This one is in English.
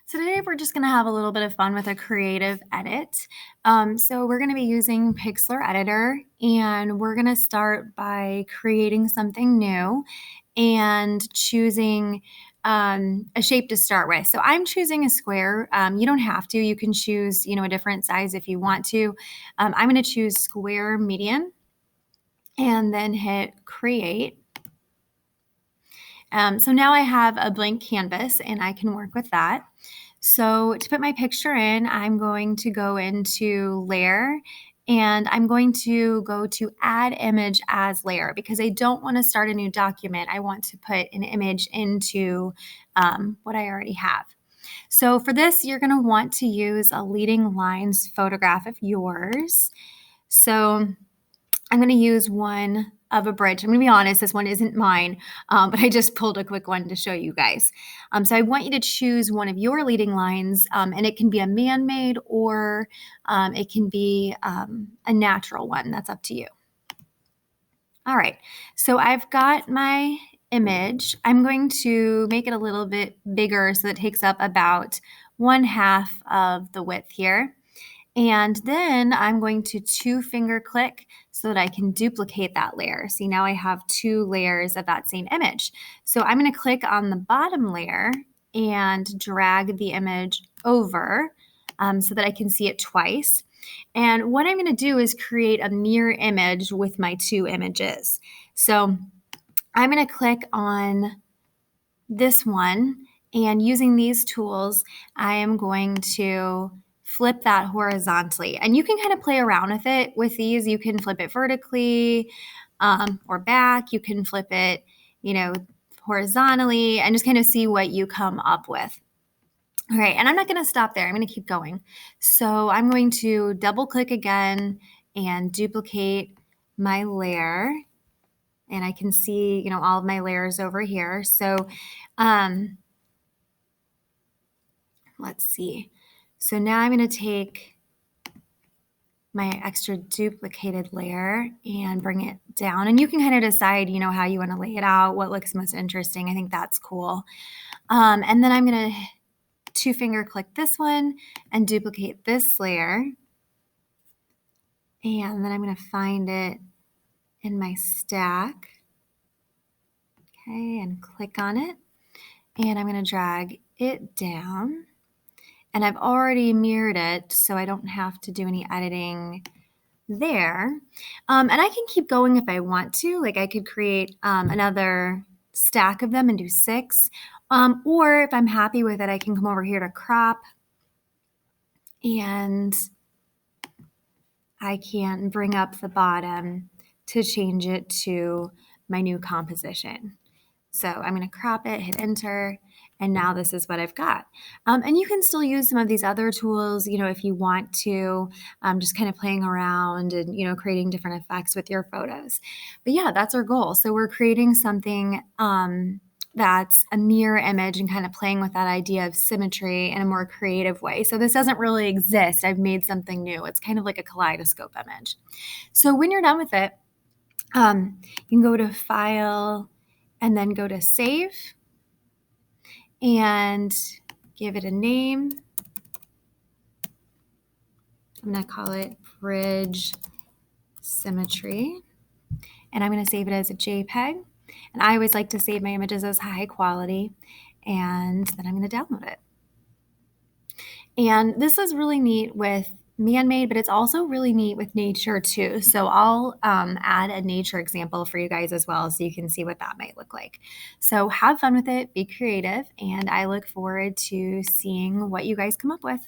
So today we're just going to have a little bit of fun with a creative edit. So we're going to be using Pixlr Editor, and we're going to start by creating something new and choosing a shape to start with. So I'm choosing a square. You don't have to. You can choose, a different size if you want to. I'm going to choose square medium and then hit create. So now I have a blank canvas and I can work with that. So to put my picture in, I'm going to go into layer and I'm going to go to add image as layer because I don't want to start a new document. I want to put an image into what I already have. So for this, you're going to want to use a leading lines photograph of yours. So I'm going to use one of a bridge. I'm going to be honest, this one isn't mine, but I just pulled a quick one to show you guys. So I want you to choose one of your leading lines, and it can be a man-made or it can be a natural one. That's up to you. All right, so I've got my image. I'm going to make it a little bit bigger so it takes up about 1/2 of the width here. And then I'm going to 2-finger click so that I can duplicate that layer. See, now I have 2 layers of that same image. So I'm going to click on the bottom layer and drag the image over so that I can see it twice. And what I'm going to do is create a mirror image with my 2 images. So I'm going to click on this one, and using these tools, I am going to flip that horizontally. And you can kind of play around with it with these. You can flip it vertically or back. You can flip it, horizontally and just kind of see what you come up with. All right, and I'm not going to stop there. I'm going to keep going. So I'm going to double click again and duplicate my layer. And I can see, all of my layers over here. So let's see. So now I'm going to take my extra duplicated layer and bring it down. And you can kind of decide, how you want to lay it out, what looks most interesting. I think that's cool. And then I'm going to 2-finger click this one and duplicate this layer. And then I'm going to find it in my stack. Okay, and click on it. And I'm going to drag it down. And I've already mirrored it, so I don't have to do any editing there. And I can keep going if I want to. Like I could create another stack of them and do 6. Or if I'm happy with it, I can come over here to crop and I can bring up the bottom to change it to my new composition. So I'm going to crop it, hit enter, and now this is what I've got. And you can still use some of these other tools, if you want to, just kind of playing around and, creating different effects with your photos. But yeah, that's our goal. So we're creating something that's a mirror image and kind of playing with that idea of symmetry in a more creative way. So this doesn't really exist. I've made something new. It's kind of like a kaleidoscope image. So when you're done with it, you can go to File and then go to Save and give it a name. I'm going to call it Bridge Symmetry. And I'm going to save it as a JPEG. And I always like to save my images as high quality. And then I'm going to download it. And this is really neat with man-made, but it's also really neat with nature too. So I'll add a nature example for you guys as well so you can see what that might look like. So have fun with it, be creative, and I look forward to seeing what you guys come up with.